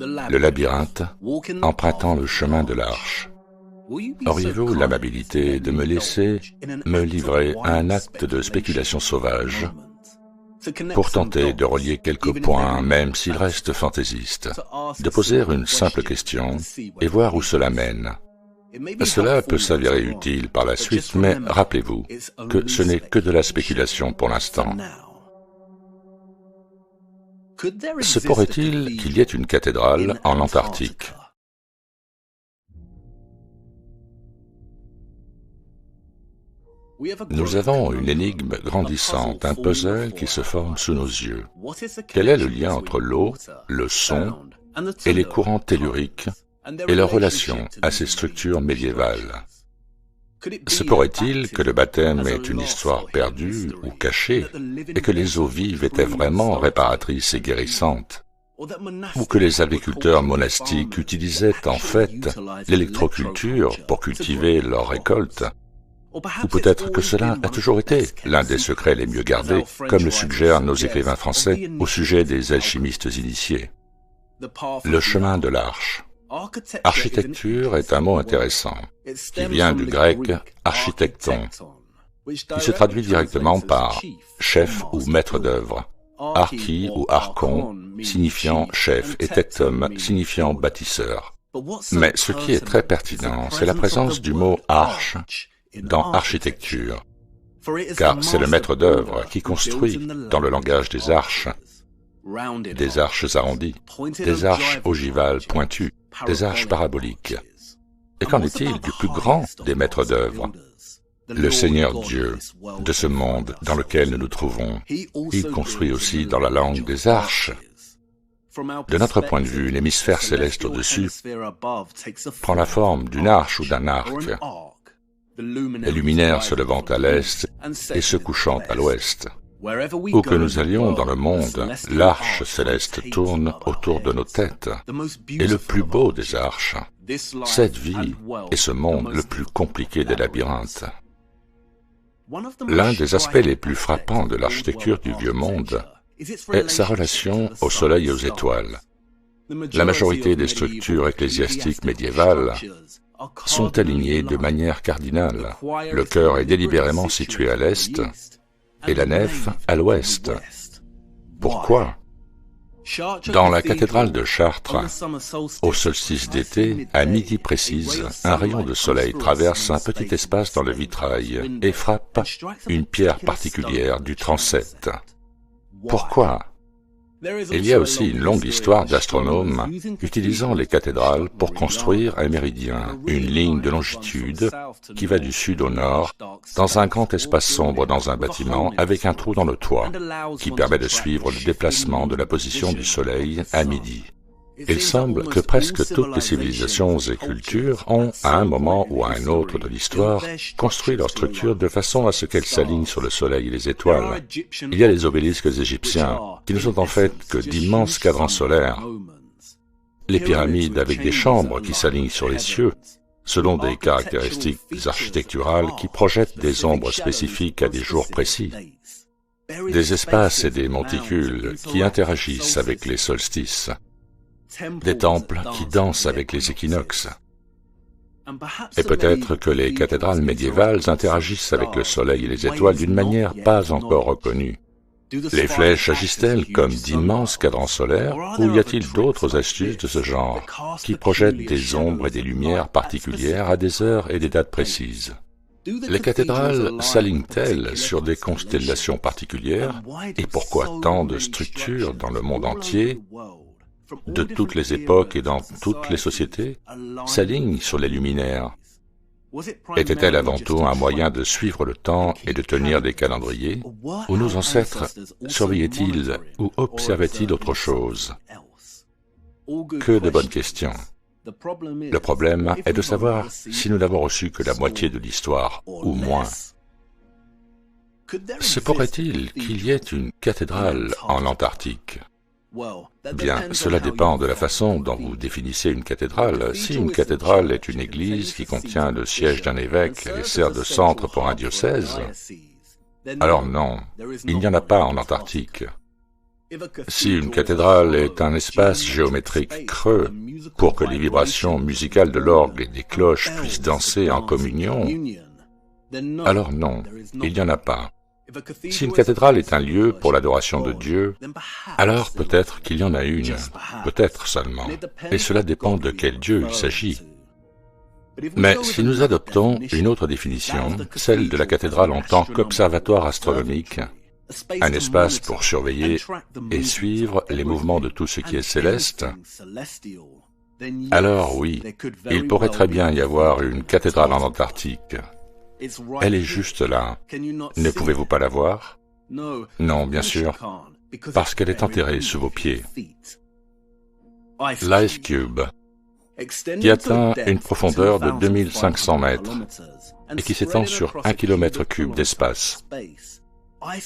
le labyrinthe, empruntant le chemin de l'Arche. Auriez-vous l'amabilité de me laisser me livrer à un acte de spéculation sauvage pour tenter de relier quelques points, même s'ils restent fantaisistes, de poser une simple question et voir où cela mène. Cela peut s'avérer utile par la suite, mais rappelez-vous que ce n'est que de la spéculation pour l'instant. Se pourrait-il qu'il y ait une cathédrale en Antarctique? Nous avons une énigme grandissante, un puzzle qui se forme sous nos yeux. Quel est le lien entre l'eau, le son et les courants telluriques et leur relation à ces structures médiévales? Se pourrait-il que le baptême est une histoire perdue ou cachée et que les eaux vives étaient vraiment réparatrices et guérissantes? Ou que les agriculteurs monastiques utilisaient en fait l'électroculture pour cultiver leurs récoltes? Ou peut-être que cela a toujours été l'un des secrets les mieux gardés, comme le suggèrent nos écrivains français au sujet des alchimistes initiés. Le chemin de l'Arche. Architecture est un mot intéressant, qui vient du grec architecton, qui se traduit directement par chef ou maître d'œuvre, archi ou archon signifiant chef et tectum signifiant bâtisseur. Mais ce qui est très pertinent, c'est la présence du mot arche dans architecture, car c'est le maître d'œuvre qui construit, dans le langage des arches arrondies, des arches ogivales pointues, des arches paraboliques. Et qu'en est-il du plus grand des maîtres d'œuvre, le Seigneur Dieu de ce monde dans lequel nous nous trouvons? Il construit aussi dans la langue des arches. De notre point de vue, l'hémisphère céleste au-dessus prend la forme d'une arche ou d'un arc, les luminaires se levant à l'est et se couchant à l'ouest. Où que nous allions dans le monde, l'arche céleste tourne autour de nos têtes. Et le plus beau des arches, cette vie est ce monde le plus compliqué des labyrinthes. L'un des aspects les plus frappants de l'architecture du Vieux Monde est sa relation au soleil et aux étoiles. La majorité des structures ecclésiastiques médiévales sont alignées de manière cardinale. Le chœur est délibérément situé à l'est et la nef à l'ouest. Pourquoi? Dans la cathédrale de Chartres, au solstice d'été, à midi précise, un rayon de soleil traverse un petit espace dans le vitrail et frappe une pierre particulière du transept. Pourquoi? Il y a aussi une longue histoire d'astronomes utilisant les cathédrales pour construire un méridien, une ligne de longitude qui va du sud au nord, dans un grand espace sombre dans un bâtiment avec un trou dans le toit, qui permet de suivre le déplacement de la position du soleil à midi. Il semble que presque toutes les civilisations et cultures ont, à un moment ou à un autre de l'histoire, construit leur structure de façon à ce qu'elles s'alignent sur le soleil et les étoiles. Il y a les obélisques égyptiens, qui ne sont en fait que d'immenses cadrans solaires. Les pyramides avec des chambres qui s'alignent sur les cieux, selon des caractéristiques architecturales qui projettent des ombres spécifiques à des jours précis. Des espaces et des monticules qui interagissent avec les solstices. Des temples qui dansent avec les équinoxes. Et peut-être que les cathédrales médiévales interagissent avec le soleil et les étoiles d'une manière pas encore reconnue. Les flèches agissent-elles comme d'immenses cadrans solaires, ou y a-t-il d'autres astuces de ce genre, qui projettent des ombres et des lumières particulières à des heures et des dates précises? Les cathédrales s'alignent-elles sur des constellations particulières, et pourquoi tant de structures dans le monde entier, de toutes les époques et dans toutes les sociétés, s'alignent sur les luminaires? Était-elle avant tout un moyen de suivre le temps et de tenir des calendriers? Ou nos ancêtres surveillaient-ils ou observaient-ils autre chose? Que de bonnes questions. Le problème est de savoir si nous n'avons reçu que la moitié de l'histoire, ou moins. Se pourrait-il qu'il y ait une cathédrale en Antarctique? Bien, cela dépend de la façon dont vous définissez une cathédrale. Si une cathédrale est une église qui contient le siège d'un évêque et sert de centre pour un diocèse, alors non, il n'y en a pas en Antarctique. Si une cathédrale est un espace géométrique creux pour que les vibrations musicales de l'orgue et des cloches puissent danser en communion, alors non, il n'y en a pas. Si une cathédrale est un lieu pour l'adoration de Dieu, alors peut-être qu'il y en a une, peut-être seulement, et cela dépend de quel Dieu il s'agit. Mais si nous adoptons une autre définition, celle de la cathédrale en tant qu'observatoire astronomique, un espace pour surveiller et suivre les mouvements de tout ce qui est céleste, alors oui, il pourrait très bien y avoir une cathédrale en Antarctique. Elle est juste là. Ne pouvez-vous pas la voir? Non, bien sûr, parce qu'elle est enterrée sous vos pieds. L'Ice Cube, qui atteint une profondeur de 2500 mètres et qui s'étend sur 1 km3 d'espace.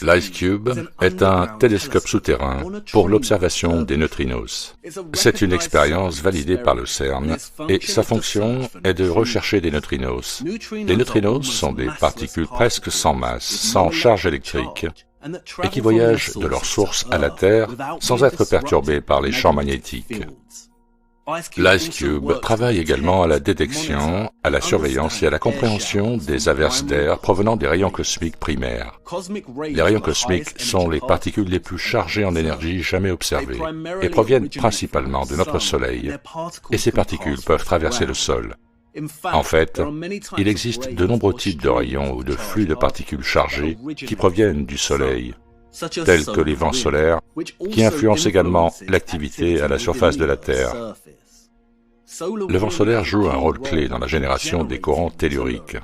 L'Ice Cube est un télescope souterrain pour l'observation des neutrinos. C'est une expérience validée par le CERN et sa fonction est de rechercher des neutrinos. Les neutrinos sont des particules presque sans masse, sans charge électrique, et qui voyagent de leur source à la Terre sans être perturbés par les champs magnétiques. L'Ice Cube travaille également à la détection, à la surveillance et à la compréhension des averses d'air provenant des rayons cosmiques primaires. Les rayons cosmiques sont les particules les plus chargées en énergie jamais observées et proviennent principalement de notre Soleil, et ces particules peuvent traverser le sol. En fait, il existe de nombreux types de rayons ou de flux de particules chargées qui proviennent du Soleil, tels que les vents solaires, qui influencent également l'activité à la surface de la Terre. Le vent solaire joue un rôle clé dans la génération des courants telluriques.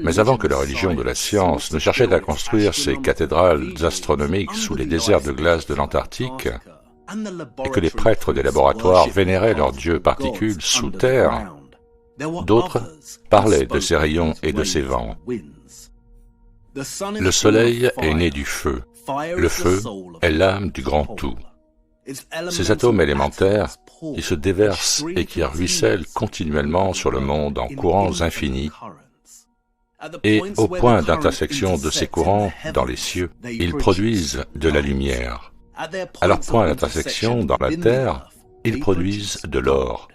Mais avant que la religion de la science ne cherchait à construire ces cathédrales astronomiques sous les déserts de glace de l'Antarctique, et que les prêtres des laboratoires vénéraient leurs dieux particules sous terre, d'autres parlaient de ces rayons et de ces vents. Le Soleil est né du feu. Le feu est l'âme du grand tout. Ces atomes élémentaires qui se déversent et qui ruissellent continuellement sur le monde en courants infinis, et au point d'intersection de ces courants dans les cieux, ils produisent de la lumière. À leur point d'intersection dans la Terre, ils produisent de l'or.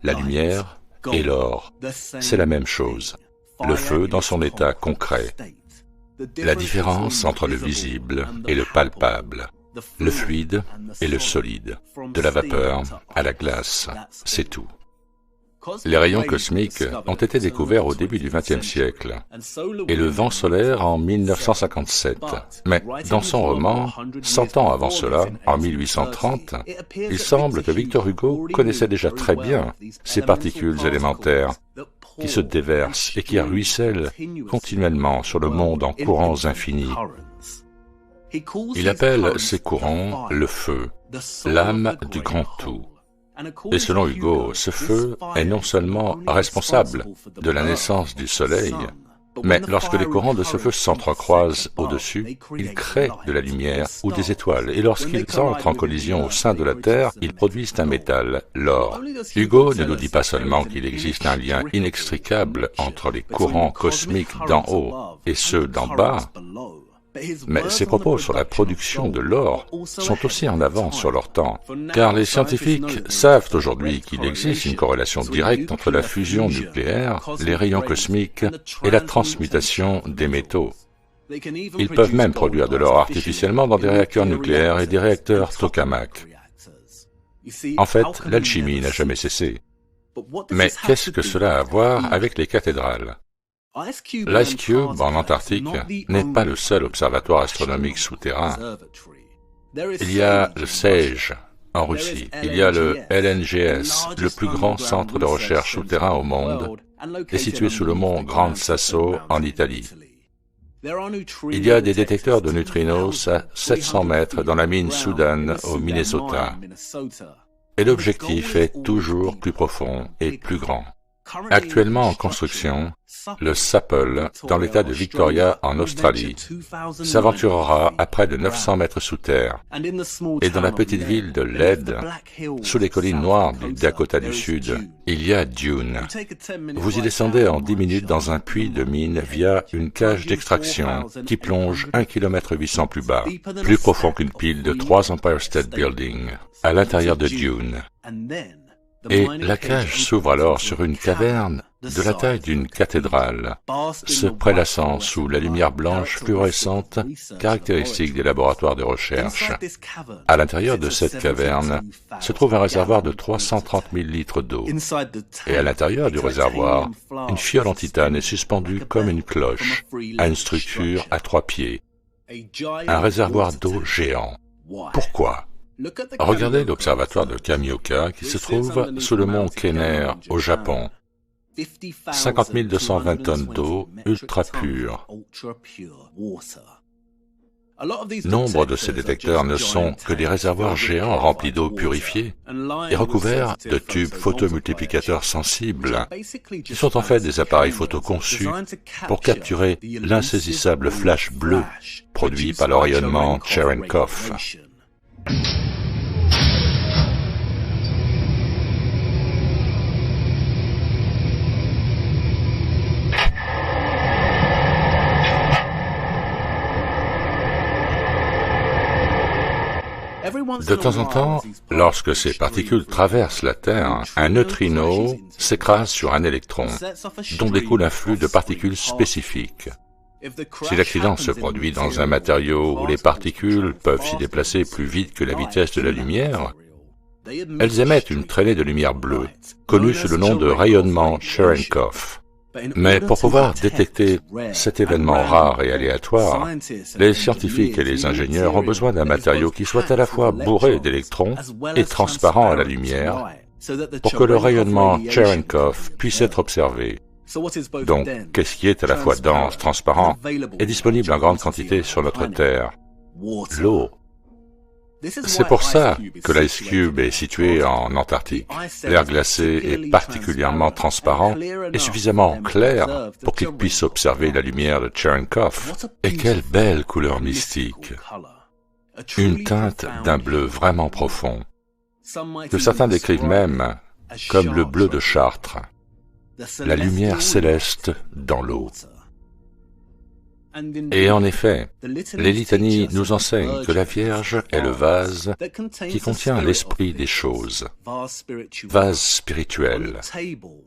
La lumière et l'or, c'est la même chose. Le feu dans son état concret. La différence entre le visible et le palpable, le fluide et le solide, de la vapeur à la glace, c'est tout. Les rayons cosmiques ont été découverts au début du XXe siècle et le vent solaire en 1957. Mais dans son roman, 100 ans avant cela, en 1830, il semble que Victor Hugo connaissait déjà très bien ces particules élémentaires qui se déversent et qui ruissellent continuellement sur le monde en courants infinis. Il appelle ces courants le feu, l'âme du grand tout. Et selon Hugo, ce feu est non seulement responsable de la naissance du Soleil, mais lorsque les courants de ce feu s'entrecroisent au-dessus, ils créent de la lumière ou des étoiles, et lorsqu'ils entrent en collision au sein de la Terre, ils produisent un métal, l'or. Hugo ne nous dit pas seulement qu'il existe un lien inextricable entre les courants cosmiques d'en haut et ceux d'en bas, mais ses propos sur la production de l'or sont aussi en avance sur leur temps, car les scientifiques savent aujourd'hui qu'il existe une corrélation directe entre la fusion nucléaire, les rayons cosmiques et la transmutation des métaux. Ils peuvent même produire de l'or artificiellement dans des réacteurs nucléaires et des réacteurs tokamak. En fait, l'alchimie n'a jamais cessé. Mais qu'est-ce que cela a à voir avec les cathédrales ? L'Ice Cube en Antarctique n'est pas le seul observatoire astronomique souterrain. Il y a le SEJ en Russie, il y a le LNGS, le plus grand centre de recherche souterrain au monde, est situé sous le mont Gran Sasso en Italie. Il y a des détecteurs de neutrinos à 700 mètres dans la mine Soudan au Minnesota. Et l'objectif est toujours plus profond et plus grand. Actuellement en construction, le Sapele, dans l'état de Victoria en Australie, s'aventurera à près de 900 mètres sous terre. Et dans la petite ville de Lead, sous les collines noires du Dakota du Sud, il y a Dune. Vous y descendez en 10 minutes dans un puits de mine via une cage d'extraction qui plonge 1,8 km plus bas, plus profond qu'une pile de 3 Empire State Building, à l'intérieur de Dune. Et la cage s'ouvre alors sur une caverne de la taille d'une cathédrale, se prélassant sous la lumière blanche fluorescente caractéristique des laboratoires de recherche. À l'intérieur de cette caverne se trouve un réservoir de 330 000 litres d'eau. Et à l'intérieur du réservoir, une fiole en titane est suspendue comme une cloche à une structure à 3 pieds. Un réservoir d'eau géant. Pourquoi ? Regardez l'observatoire de Kamioka qui se trouve sous le mont Kenner au Japon. 50 220 tonnes d'eau ultra pure. Nombre de ces détecteurs ne sont que des réservoirs géants remplis d'eau purifiée et recouverts de tubes photomultiplicateurs sensibles, qui sont en fait des appareils photo conçus pour capturer l'insaisissable flash bleu produit par le rayonnement Cherenkov. De temps en temps, lorsque ces particules traversent la Terre, un neutrino s'écrase sur un électron, dont découle un flux de particules spécifiques. Si l'accident se produit dans un matériau où les particules peuvent s'y déplacer plus vite que la vitesse de la lumière, elles émettent une traînée de lumière bleue, connue sous le nom de rayonnement Cherenkov. Mais pour pouvoir détecter cet événement rare et aléatoire, les scientifiques et les ingénieurs ont besoin d'un matériau qui soit à la fois bourré d'électrons et transparent à la lumière pour que le rayonnement Cherenkov puisse être observé. Donc, qu'est-ce qui est à la fois dense, transparent et disponible en grande quantité sur notre Terre? L'eau. C'est pour ça que l'Ice Cube est situé en Antarctique. L'air glacé est particulièrement transparent et suffisamment clair pour qu'il puisse observer la lumière de Cherenkov. Et quelle belle couleur mystique! Une teinte d'un bleu vraiment profond, que certains décrivent même comme le bleu de Chartres, la lumière céleste dans l'eau. Et en effet, les litanies nous enseignent que la Vierge est le vase qui contient l'esprit des choses, vase spirituel.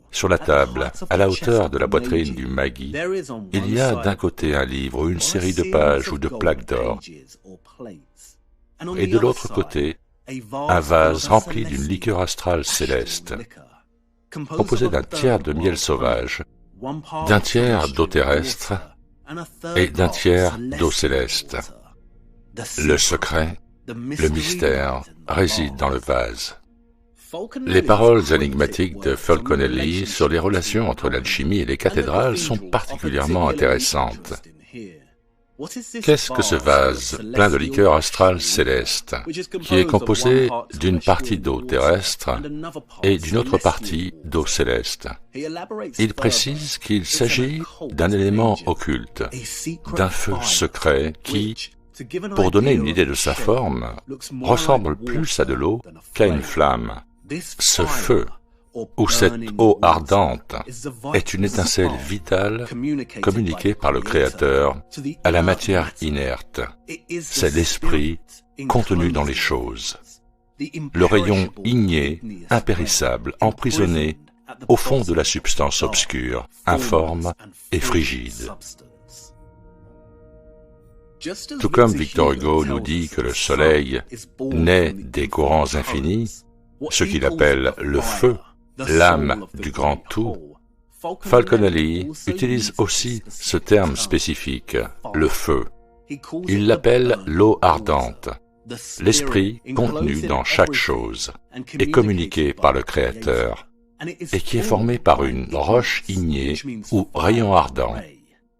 Sur la table, à la hauteur de la poitrine du Magi, il y a d'un côté un livre ou une série de pages ou de plaques d'or, et de l'autre côté, un vase rempli d'une liqueur astrale céleste, composé d'un tiers de miel sauvage, d'un tiers d'eau terrestre, et d'un tiers d'eau céleste. Le secret, le mystère réside dans le vase. Les paroles énigmatiques de Falconelli sur les relations entre l'alchimie et les cathédrales sont particulièrement intéressantes. Qu'est-ce que ce vase plein de liqueur astrale céleste, qui est composé d'une partie d'eau terrestre et d'une autre partie d'eau céleste? Il précise qu'il s'agit d'un élément occulte, d'un feu secret qui, pour donner une idée de sa forme, ressemble plus à de l'eau qu'à une flamme. Ce feu, ou cette eau ardente, est une étincelle vitale communiquée par le Créateur à la matière inerte. C'est l'esprit contenu dans les choses. Le rayon igné, impérissable, emprisonné au fond de la substance obscure, informe et frigide. Tout comme Victor Hugo nous dit que le soleil naît des courants infinis, ce qu'il appelle le feu, l'âme du grand tout, Falconelli utilise aussi ce terme spécifique, le feu. Il l'appelle l'eau ardente, l'esprit contenu dans chaque chose et communiqué par le Créateur, et qui est formé par une roche ignée ou rayon ardent,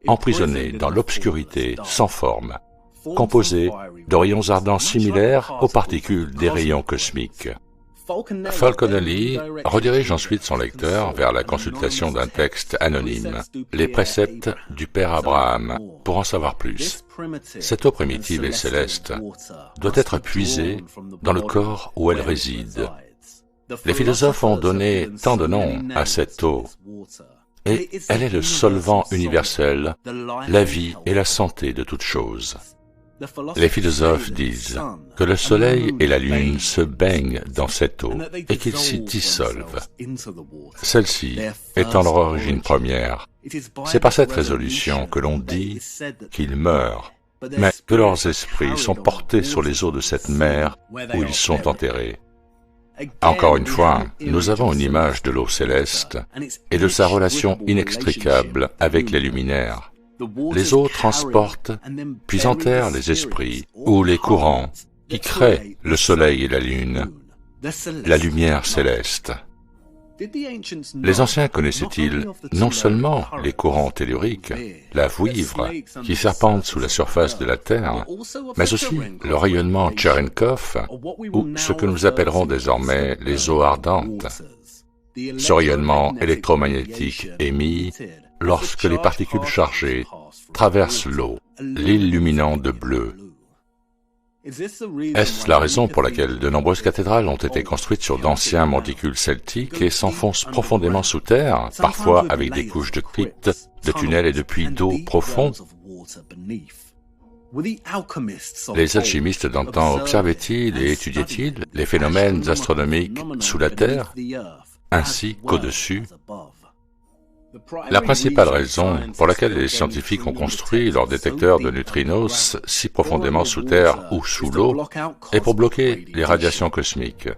emprisonné dans l'obscurité sans forme, composé de rayons ardents similaires aux particules des rayons cosmiques. Falconelli redirige ensuite son lecteur vers la consultation d'un texte anonyme, les préceptes du Père Abraham, pour en savoir plus. Cette eau primitive et céleste doit être puisée dans le corps où elle réside. Les philosophes ont donné tant de noms à cette eau, et elle est le solvant universel, la vie et la santé de toute chose. Les philosophes disent que le soleil et la lune se baignent dans cette eau et qu'ils s'y dissolvent. Celle-ci étant leur origine première, c'est par cette résolution que l'on dit qu'ils meurent, mais que leurs esprits sont portés sur les eaux de cette mer où ils sont enterrés. Encore une fois, nous avons une image de l'eau céleste et de sa relation inextricable avec les luminaires. Les eaux transportent, puis enterrent les esprits, ou les courants, qui créent le soleil et la lune, la lumière céleste. Les anciens connaissaient-ils non seulement les courants telluriques, la vouivre, qui serpente sous la surface de la Terre, mais aussi le rayonnement Cherenkov, ou ce que nous appellerons désormais les eaux ardentes. Ce rayonnement électromagnétique émis lorsque les particules chargées traversent l'eau, l'illuminant de bleu. Est-ce la raison pour laquelle de nombreuses cathédrales ont été construites sur d'anciens monticules celtiques et s'enfoncent profondément sous terre, parfois avec des couches de cryptes, de tunnels et de puits d'eau profonds? Les alchimistes d'antan observaient-ils et étudiaient-ils les phénomènes astronomiques sous la terre, ainsi qu'au-dessus? La principale raison pour laquelle les scientifiques ont construit leurs détecteurs de neutrinos si profondément sous terre ou sous l'eau est pour bloquer les radiations cosmiques.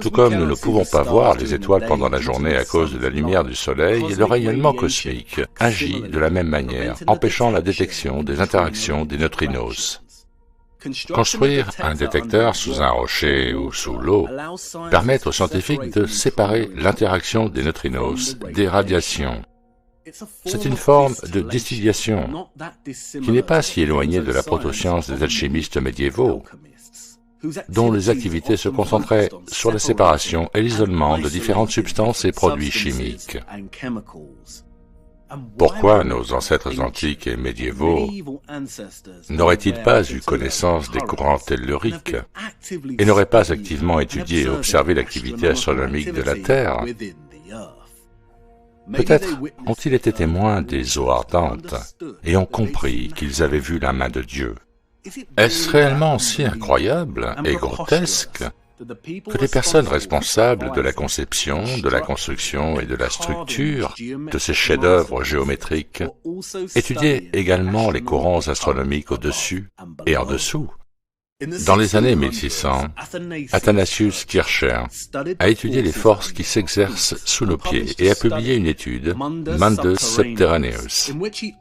Tout comme nous ne pouvons pas voir les étoiles pendant la journée à cause de la lumière du soleil, le rayonnement cosmique agit de la même manière, empêchant la détection des interactions des neutrinos. Construire un détecteur sous un rocher ou sous l'eau permet aux scientifiques de séparer l'interaction des neutrinos des radiations. C'est une forme de distillation qui n'est pas si éloignée de la protoscience des alchimistes médiévaux, dont les activités se concentraient sur la séparation et l'isolement de différentes substances et produits chimiques. Pourquoi nos ancêtres antiques et médiévaux n'auraient-ils pas eu connaissance des courants telluriques et n'auraient pas activement étudié et observé l'activité astronomique de la Terre? Peut-être ont-ils été témoins des eaux ardentes et ont compris qu'ils avaient vu la main de Dieu. Est-ce réellement si incroyable et grotesque que les personnes responsables de la conception, de la construction et de la structure de ces chefs-d'œuvre géométriques étudiaient également les courants astronomiques au-dessus et en dessous? Dans les années 1600, Athanasius Kircher a étudié les forces qui s'exercent sous nos pieds et a publié une étude, Mundus Subterraneus,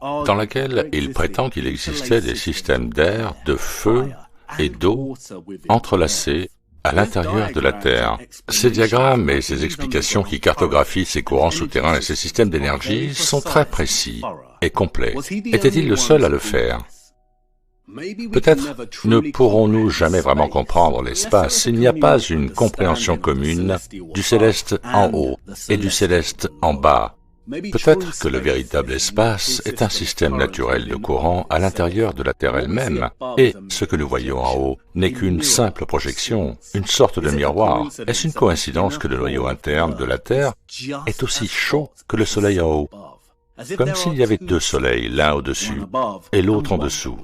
dans laquelle il prétend qu'il existait des systèmes d'air, de feu et d'eau entrelacés à l'intérieur de la Terre. Ces diagrammes et ces explications qui cartographient ces courants souterrains et ces systèmes d'énergie sont très précis et complets. Était-il le seul à le faire? Peut-être ne pourrons-nous jamais vraiment comprendre l'espace s'il n'y a pas une compréhension commune du céleste en haut et du céleste en bas. Peut-être que le véritable espace est un système naturel de courant à l'intérieur de la Terre elle-même, et ce que nous voyons en haut n'est qu'une simple projection, une sorte de miroir. Est-ce une coïncidence que le noyau interne de la Terre est aussi chaud que le Soleil en haut, comme s'il y avait deux soleils, l'un au-dessus et l'autre en dessous?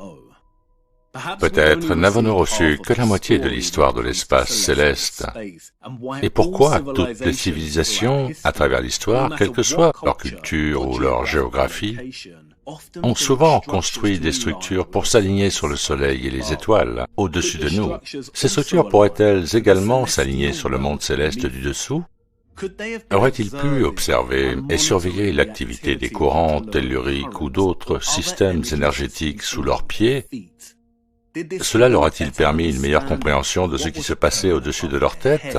Peut-être n'avons-nous reçu que la moitié de l'histoire de l'espace céleste. Et pourquoi toutes les civilisations, à travers l'histoire, quelle que soit leur culture ou leur géographie, ont souvent construit des structures pour s'aligner sur le soleil et les étoiles au-dessus de nous? Ces structures pourraient-elles également s'aligner sur le monde céleste du dessous? Aurait-il pu observer et surveiller l'activité des courants telluriques ou d'autres systèmes énergétiques sous leurs pieds? Cela leur a-t-il permis une meilleure compréhension de ce qui se passait au-dessus de leur tête?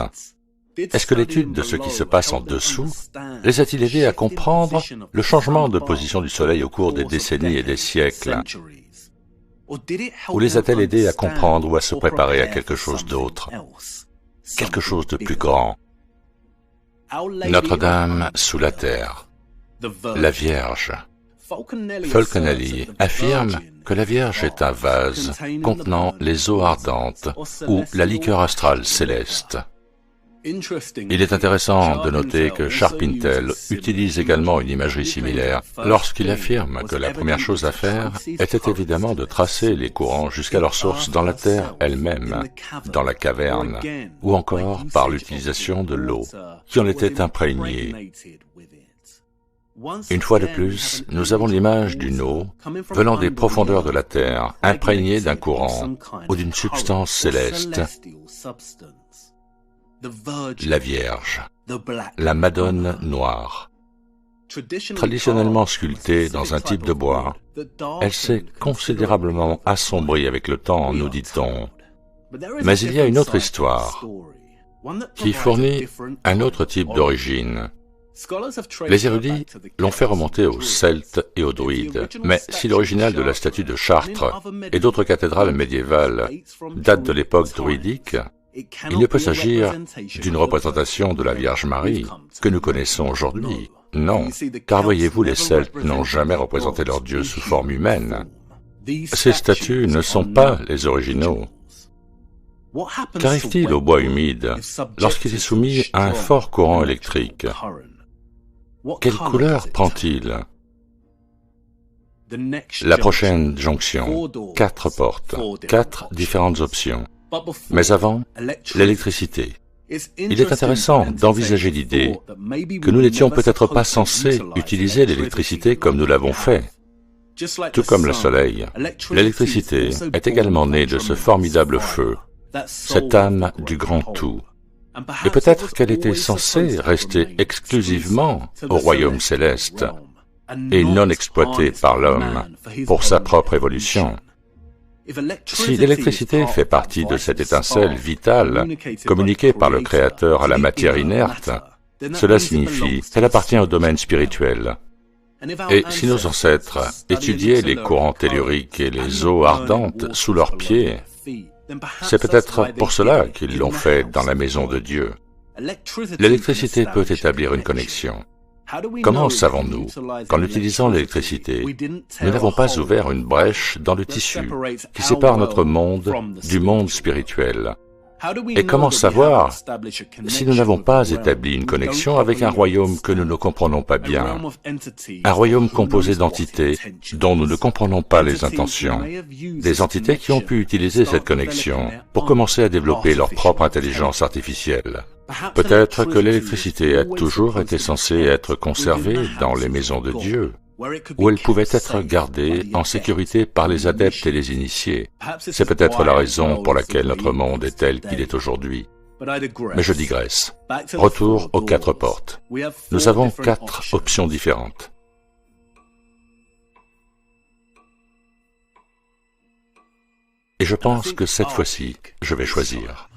Est-ce que l'étude de ce qui se passe en dessous les a-t-il aidés à comprendre le changement de position du Soleil au cours des décennies et des siècles? Ou les a-t-elle aidés à comprendre ou à se préparer à quelque chose d'autre? quelque chose de plus grand. Notre-Dame sous la terre, la Vierge. Fulcanelli affirme que la Vierge est un vase contenant les eaux ardentes ou la liqueur astrale céleste. Il est intéressant de noter que Sharp-Intel utilise également une imagerie similaire lorsqu'il affirme que la première chose à faire était évidemment de tracer les courants jusqu'à leur source dans la Terre elle-même, dans la caverne, ou encore par l'utilisation de l'eau, qui en était imprégnée. Une fois de plus, nous avons l'image d'une eau venant des profondeurs de la Terre, imprégnée d'un courant ou d'une substance céleste. La Vierge, la Madone noire. Traditionnellement sculptée dans un type de bois, elle s'est considérablement assombrie avec le temps, nous dit-on. Mais il y a une autre histoire qui fournit un autre type d'origine. Les érudits l'ont fait remonter aux Celtes et aux Druides, mais si l'original de la statue de Chartres et d'autres cathédrales médiévales date de l'époque druidique, il ne peut s'agir d'une représentation de la Vierge Marie que nous connaissons aujourd'hui. Non, car voyez-vous, les Celtes n'ont jamais représenté leur Dieu sous forme humaine. Ces statues ne sont pas les originaux. Qu'arrive-t-il au bois humide lorsqu'il est soumis à un fort courant électrique? Quelle couleur prend-il? La prochaine jonction, 4 portes, 4 différentes options. Mais avant, l'électricité. Il est intéressant d'envisager l'idée que nous n'étions peut-être pas censés utiliser l'électricité comme nous l'avons fait. Tout comme le soleil, l'électricité est également née de ce formidable feu, cette âme du grand tout. Et peut-être qu'elle était censée rester exclusivement au royaume céleste et non exploitée par l'homme pour sa propre évolution. Si l'électricité fait partie de cette étincelle vitale communiquée par le Créateur à la matière inerte, cela signifie qu'elle appartient au domaine spirituel. Et si nos ancêtres étudiaient les courants telluriques et les eaux ardentes sous leurs pieds, c'est peut-être pour cela qu'ils l'ont fait dans la maison de Dieu. L'électricité peut établir une connexion. Comment savons-nous qu'en utilisant l'électricité, nous n'avons pas ouvert une brèche dans le tissu qui sépare notre monde du monde spirituel? Et comment savoir si nous n'avons pas établi une connexion avec un royaume que nous ne comprenons pas bien, un royaume composé d'entités dont nous ne comprenons pas les intentions, des entités qui ont pu utiliser cette connexion pour commencer à développer leur propre intelligence artificielle? Peut-être que l'électricité a toujours été censée être conservée dans les maisons de Dieu, où elle pouvait être gardée en sécurité par les adeptes et les initiés. C'est peut-être la raison pour laquelle notre monde est tel qu'il est aujourd'hui. Mais je digresse. Retour aux 4 portes. Nous avons 4 options différentes. Et je pense que cette fois-ci, je vais choisir.